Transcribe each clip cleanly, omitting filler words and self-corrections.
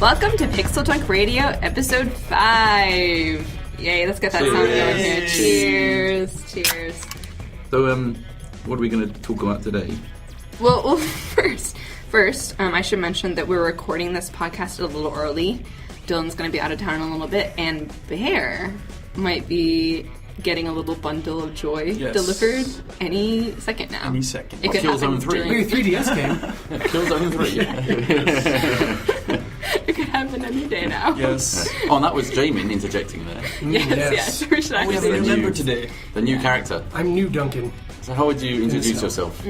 Welcome to PixelJunk Radio, Episode 5. Yay, let's get that sound going here. Cheers. Cheers. So, what are we going to talk about today? Well, first, I should mention that we're recording this podcast a little early. Dylan's going to be out of town in a little bit, and Bear might be getting a little bundle of joy delivered any second now. Any second. It could Killzone 3. Maybe 3DS game. Killzone 3. It could happen any day now. Yes. Oh, and that was Jamin interjecting there. Yes. We should actually We remember today. The new character. I'm new Duncan. So how would you introduce yourself?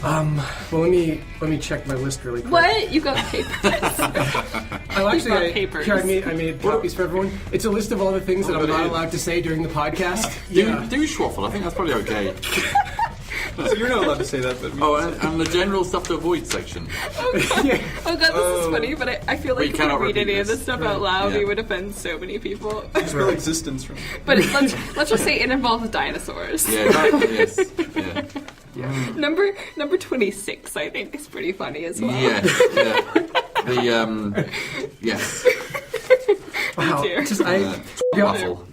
Well, let me check my list really quick. What? You got papers? Papers. Here, I made copies for everyone. It's a list of all the things that I'm not allowed to say during the podcast. Do schwaffle. I think that's probably okay. So you're not allowed to say that, but and the general stuff to avoid section. Oh god, this is funny, but I feel like if we read any of this stuff out loud, we would offend so many people. spell existence from. But let's just say it involves dinosaurs. Yes. Yeah. Number 26, I think, is pretty funny as well. Yes. Yes. Wow. Dear. Waffle.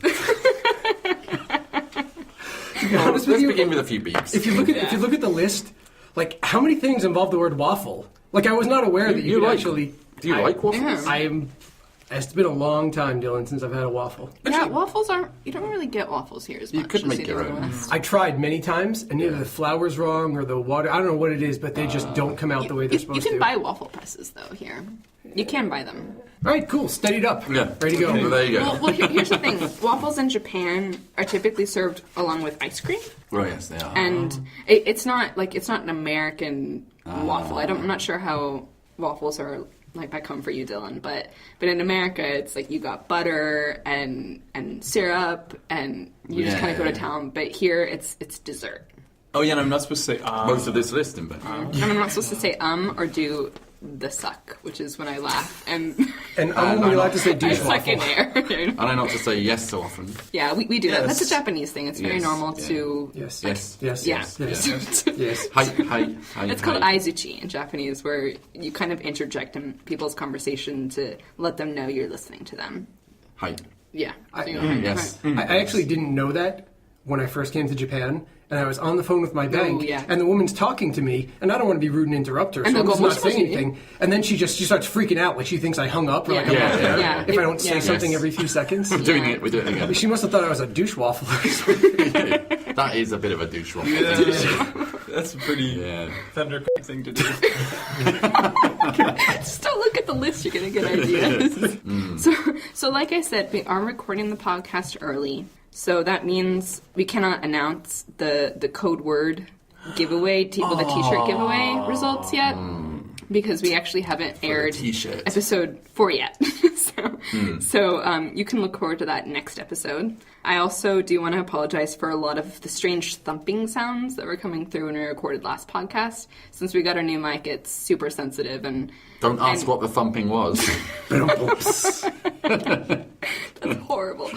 Let's begin with a few beeps. If you look at the list, like how many things involve the word waffle? Like I was not aware that you could actually. Do you like waffles? Yeah. It's been a long time, Dylan, since I've had a waffle. Yeah, waffles aren't. You don't really get waffles here as much. You could as make do your in the own. West. I tried many times, and either the flour's wrong or the water. I don't know what it is, but they just don't come out the way they're supposed to. You can buy waffle presses though here. You can buy them. All right, cool. Steadied up. Yeah. Ready to go. Well, there you go. Well, here's the thing. Waffles in Japan are typically served along with ice cream. Oh, yes, they are. And it's not an American waffle. I'm not sure how waffles are like back home for you, Dylan, but in America it's like you got butter and syrup and you just kind of go to town. But here it's dessert. Oh yeah, and I'm not supposed to say Most of this list, in fact. And I'm not supposed to say or do the suck, which is when I laugh and And I'm only allowed to say I douche suck in waffle. air. And I not to say yes so often. Yeah, we do that. Yes. That's a Japanese thing. It's very Yes, normal yeah. to Yes. Yes. Yes. Yeah. Yes. Yes. Hi. It's called aizuchi in Japanese, where you kind of interject in people's conversation to let them know you're listening to them. Hi. Yeah. Yes. I actually didn't know that when I first came to Japan, and I was on the phone with my bank, yeah. and the woman's talking to me, and I don't want to be rude and interrupt her, And so I'm they'll just go, not "Moshi, saying moshi." anything. And then she starts freaking out, like she thinks I hung up, or like I'm Yeah. not there. Yeah. If I don't say Yeah. something Yes. every few seconds. We're doing it again. She must have thought I was a douche waffle or something. That is a bit of a douche waffle. That's a pretty thunder thing to do. Just don't look at the list, you're going to get ideas. So like I said, we are recording the podcast early. So that means we cannot announce the code word giveaway, the t-shirt giveaway results yet. Because we actually haven't aired t-shirt. episode 4 yet. So you can look forward to that next episode. I also do want to apologize for a lot of the strange thumping sounds that were coming through when we recorded last podcast. Since we got our new mic, it's super sensitive and... Don't ask what the thumping was. That's horrible.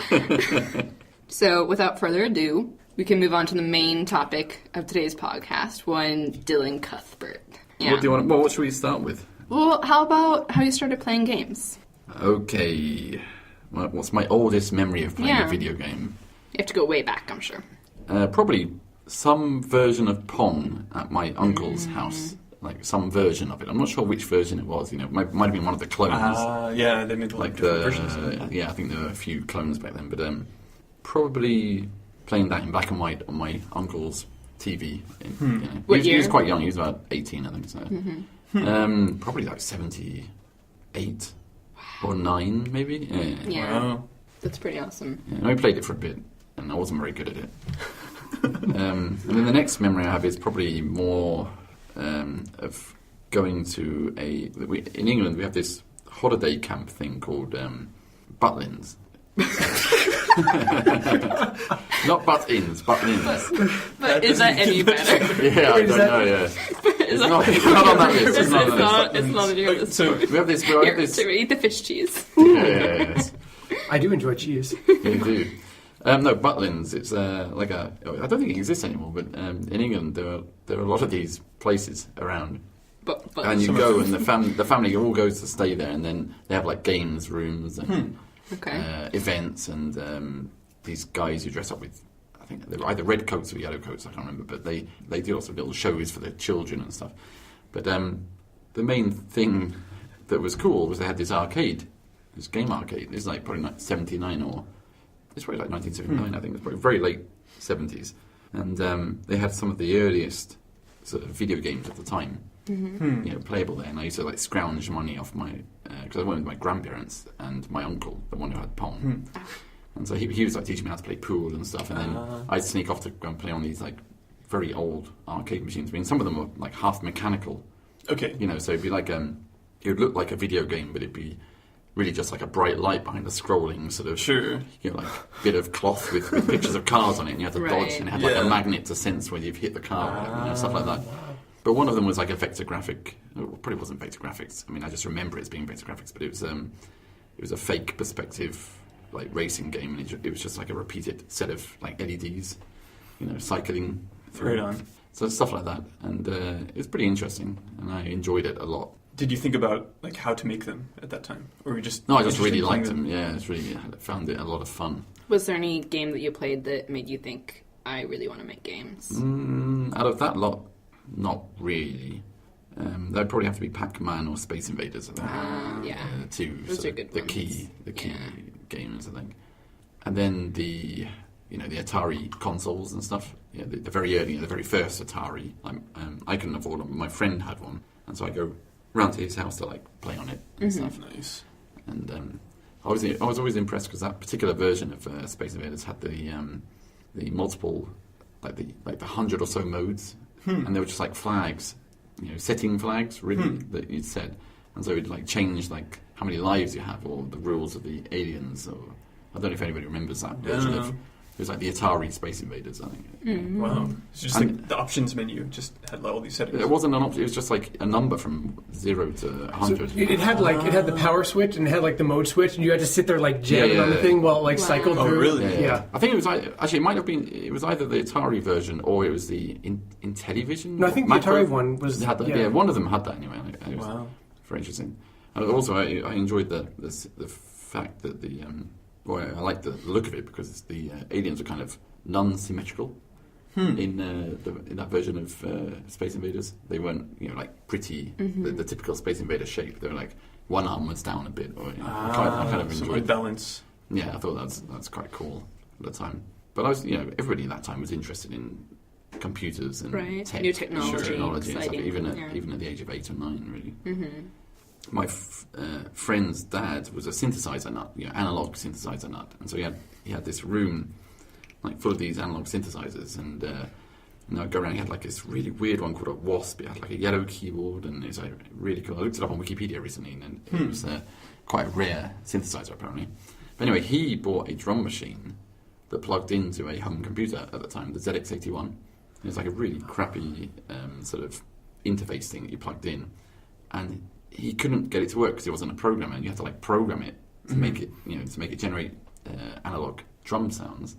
So without further ado, we can move on to the main topic of today's podcast, one Dylan Cuthbert. Yeah. What do you want? Well, what should we start with? Well, how about how you started playing games? Okay. What's my oldest memory of playing a video game? You have to go way back, I'm sure. Probably some version of Pong at my uncle's house. Like some version of it. I'm not sure which version it was. It might have been one of the clones. Yeah, they made like different the versions. yeah, I think there were a few clones back then. But probably playing that in black and white on my uncle's TV. He was quite young. He was about 18, I think. So probably like 78 or 9, maybe. Yeah. Wow. That's pretty awesome. Yeah, I played it for a bit, and I wasn't very good at it. And then the next memory I have is probably more of going to in England we have this holiday camp thing called Butlins. Not butt-ins, Butlins. But is that any better? Yeah, I don't know, yeah. It's not on that list. It's not on that list. It's not on your list. So We have this... So eat the fish cheese. Yes. I do enjoy cheese. You do. No, Butlins. It's like a... I don't think it exists anymore, but in England there are a lot of these places around But and you go, and the family all goes to stay there, and then they have like games rooms and events, and these guys who dress up with, I think they were either red coats or yellow coats, I can't remember, but they do lots of little shows for the children and stuff. But the main thing that was cool was they had this arcade, this game arcade. It's like probably like 79 or it's probably like 1979. I think it's probably very late 70s, and they had some of the earliest sort of video games at the time, playable there. And I used to like scrounge money off my because I went with my grandparents and my uncle, the one who had Pong, and so he was like teaching me how to play pool and stuff, and then I'd sneak off to go and play on these like very old arcade machines. I mean, some of them were like half mechanical. Okay. So it'd be like it would look like a video game, but it'd be really just like a bright light behind the scrolling sort of like bit of cloth with pictures of cars on it, and you had to dodge, and it had like a magnet to sense whether you've hit the car, stuff like that. Wow. But one of them was like a vector graphic. It probably wasn't vector graphics. I mean, I just remember it as being vector graphics, but it was a fake perspective like racing game, and it was just like a repeated set of like LEDs, cycling through. Right on. So stuff like that, and it was pretty interesting, and I enjoyed it a lot. Did you think about like how to make them at that time, or you just? No, I just really liked them. Yeah, I found it a lot of fun. Was there any game that you played that made you think, I really want to make games? Out of that lot, not really. There'd probably have to be Pac-Man or Space Invaders. I think. Those are good the key games, I think. And then the Atari consoles and stuff. Yeah, the very early, the very first Atari. I couldn't afford them, but my friend had one, and so I go round to his house to like play on it and stuff. Nice. And I was always impressed because that particular version of Space Invaders had the multiple like the 100 or so modes, and they were just like flags, setting flags really that you'd set, and so it'd like change like how many lives you have or the rules of the aliens, or I don't know if anybody remembers that version of. It was like the Atari Space Invaders, I think. Wow. It's just like the options menu just had all these settings. It wasn't an option, it was just like a number from 0 to 100. So it had the power switch and it had like the mode switch, and you had to sit there like jamming on the thing while it like cycled through. Oh, really? Yeah. I think it was actually it might have been, it was either the Atari version or it was the Intellivision. No, I think the Atari one was had that. Yeah, one of them had that anyway. It was very interesting. And also I enjoyed the fact that I like the look of it because the aliens are kind of non-symmetrical in that version of Space Invaders. They weren't, like pretty the typical Space Invader shape. They were like one arm was down a bit, or I kind of enjoyed balance. Yeah, I thought that's quite cool at the time. But I was, everybody at that time was interested in computers and tech, new technology and stuff, even at the age of 8 or 9, really. Mm-hmm. My friend's dad was a synthesizer nut, analog synthesizer nut, and so he had this room like full of these analog synthesizers, and I'd go around. He had like this really weird one called a Wasp. It had like a yellow keyboard, and it's like really cool. I looked it up on Wikipedia recently, and it was quite a rare synthesizer apparently. But anyway, he bought a drum machine that plugged into a home computer at the time, the ZX81. It was like a really crappy sort of interface thing that you plugged in, and he couldn't get it to work because he wasn't a programmer, and you had to like program it to make it, to make it generate analog drum sounds,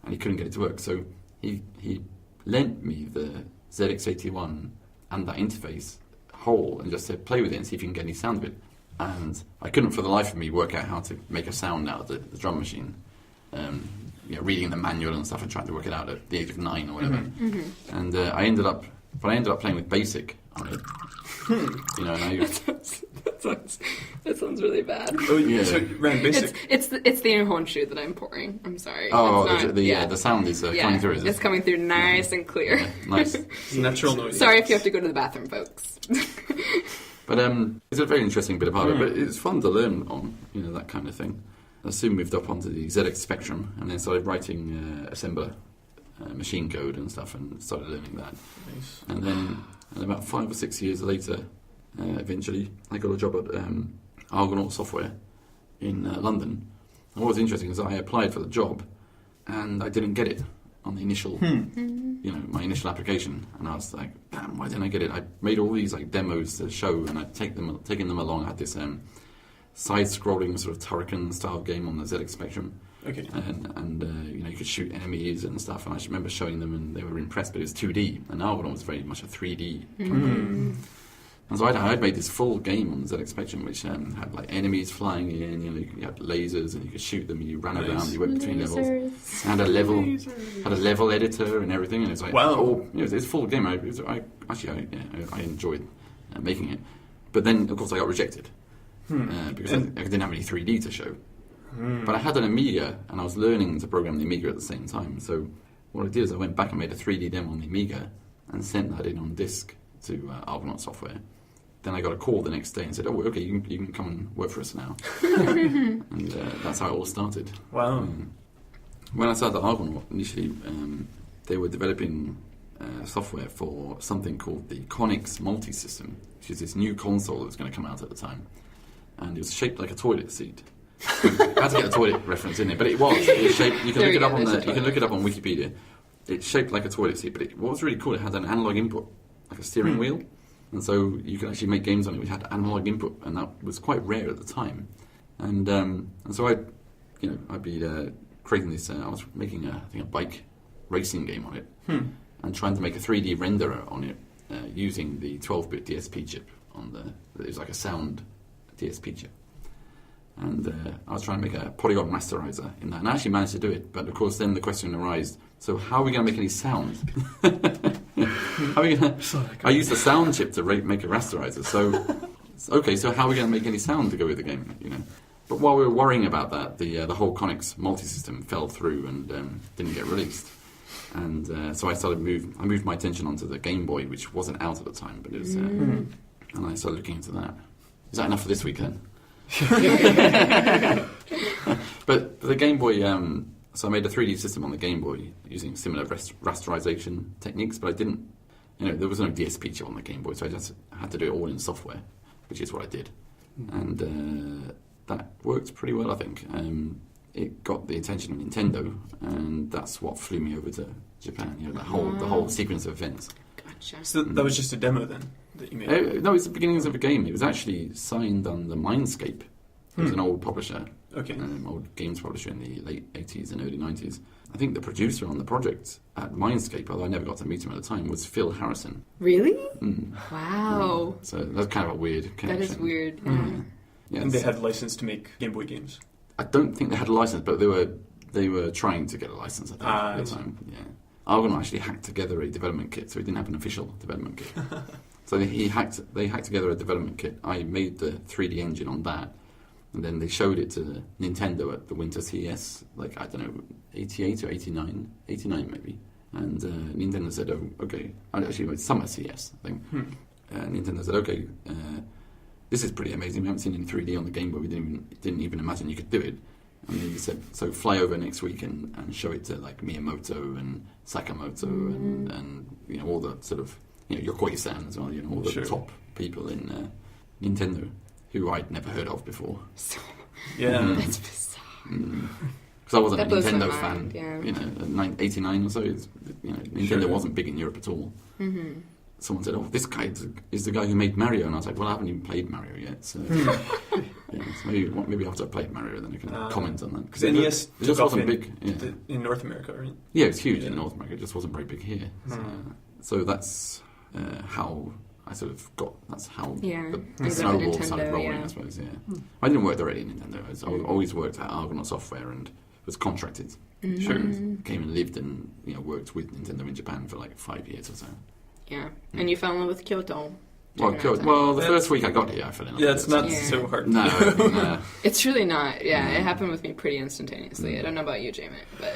and he couldn't get it to work. So he lent me the ZX81 and that interface whole, and just said, play with it and see if you can get any sound of it. And I couldn't for the life of me work out how to make a sound out of the drum machine. Reading the manual and stuff and trying to work it out at the age of 9 or whatever. And I ended up playing with BASIC on it. That sounds really bad. Oh yeah, so you ran BASIC. It's the inner shoe that I'm pouring. I'm sorry. The sound is coming through. Is it? It's coming through nice and clear. Yeah, nice. Natural noise. Sorry if you have to go to the bathroom, folks. But it's a very interesting bit of hardware. But it's fun to learn on that kind of thing. I soon moved up onto the ZX Spectrum and then started writing assembler machine code and stuff, and started learning that. Nice. And then about 5 or 6 years later, eventually I got a job at Argonaut Software in London. And what was interesting is I applied for the job and I didn't get it on the initial, my initial application. And I was like, damn, why didn't I get it? I made all these like demos to show, and I'd taken them along. I had this side-scrolling sort of Turrican style game on the ZX Spectrum. Okay. And you could shoot enemies and stuff, and I just remember showing them, and they were impressed. But it was 2D, and Argonaut was very much a 3D company. And so I'd made this full game on the ZX Spectrum, which had like enemies flying in, you had lasers, and you could shoot them, and you ran around, you went between levels. It had a level editor and everything, and it's like, it's a full game. I enjoyed making it. But then, of course, I got rejected because I didn't have any 3D to show. But I had an Amiga, and I was learning to program the Amiga at the same time. So what I did is I went back and made a 3D demo on the Amiga and sent that in on disk to Argonaut Software. Then I got a call the next day and said, "Oh, okay, you can come and work for us now." And that's how it all started. Wow. When I started at Argonaut, initially, they were developing software for something called the Conix Multi-System, which is this new console that was going to come out at the time. And it was shaped like a toilet seat. I had to get a toilet reference in there, but it was. It was shaped, you can look it up on Wikipedia. It's shaped like a toilet seat, but what was really cool, it had an analog input, like a steering wheel. And so you could actually make games on it which had analog input, and that was quite rare at the time. And so I'd be creating this. I was making a bike racing game on it, and trying to make a 3D renderer on it using the 12-bit DSP chip it was like a sound DSP chip. And I was trying to make a polygon rasterizer in that, and I actually managed to do it. But of course, then the question arose: so how are we going to make any sound? I used the sound chip to make a rasterizer. So how are we going to make any sound to go with the game? But while we were worrying about that, the whole Conix multi-system fell through and didn't get released. And so I moved my attention onto the Game Boy, which wasn't out at the time, but it was. And I started looking into that. Is that enough for this weekend? But the Game Boy, so I made a 3D system on the Game Boy using similar rasterization techniques, but I didn't, there was no DSP chip on the Game Boy, so I just had to do it all in software, which is what I did. And that worked pretty well, I think. It got the attention of Nintendo, and that's what flew me over to Japan, the whole sequence of events. Gotcha. So that was just a demo then that you made? No, it's the beginnings of a game. It was actually signed on the Mindscape. It was an old publisher, old games publisher in the late 80s and early 90s. I think the producer on the project at Mindscape, although I never got to meet him at the time, was Phil Harrison. Really? Wow. So that's kind of a weird connection. That is weird. Yeah, and they had a license to make Game Boy games? I don't think they had a license, but they were trying to get a license, I think, at the time. Yeah. Argonaut actually hacked together a development kit, so he didn't have an official development kit. So they hacked together a development kit. I made the 3D engine on that, and then they showed it to Nintendo at the Winter CES, 88 or 89 maybe. And Nintendo said, "Oh, okay." Actually, it's Summer CES, I think. Nintendo said, "Okay, this is pretty amazing. We haven't seen it in 3D on the Game Boy. We didn't even imagine you could do it." And then he said, "So fly over next week and show it to Miyamoto and Sakamoto and all the sort of Yokoi-san as well. All the top people in Nintendo who I'd never heard of before." That's bizarre. Because I wasn't a Nintendo fan. Yeah. In 89 or so, Nintendo wasn't big in Europe at all. Mm-hmm. Someone said, "Oh, this guy is the guy who made Mario," and I was like, "Well, I haven't even played Mario yet, so, so maybe after I played Mario, then I can comment on that." Because NES it just wasn't big in North America, right? Yeah, it's huge in North America. It just wasn't very big here. So that's how I sort of got. That's how the snowball started rolling, I suppose. Yeah, I didn't work directly in Nintendo. I always worked at Argonaut Software and was contracted. Came and lived and worked with Nintendo in Japan for 5 years or so. Yeah, and you fell in love with Kyoto. Well, the first week I got here, I fell in love. Yeah, it's not so hard. No. It's really not. Yeah, it happened with me pretty instantaneously. I don't know about you, Jamin, but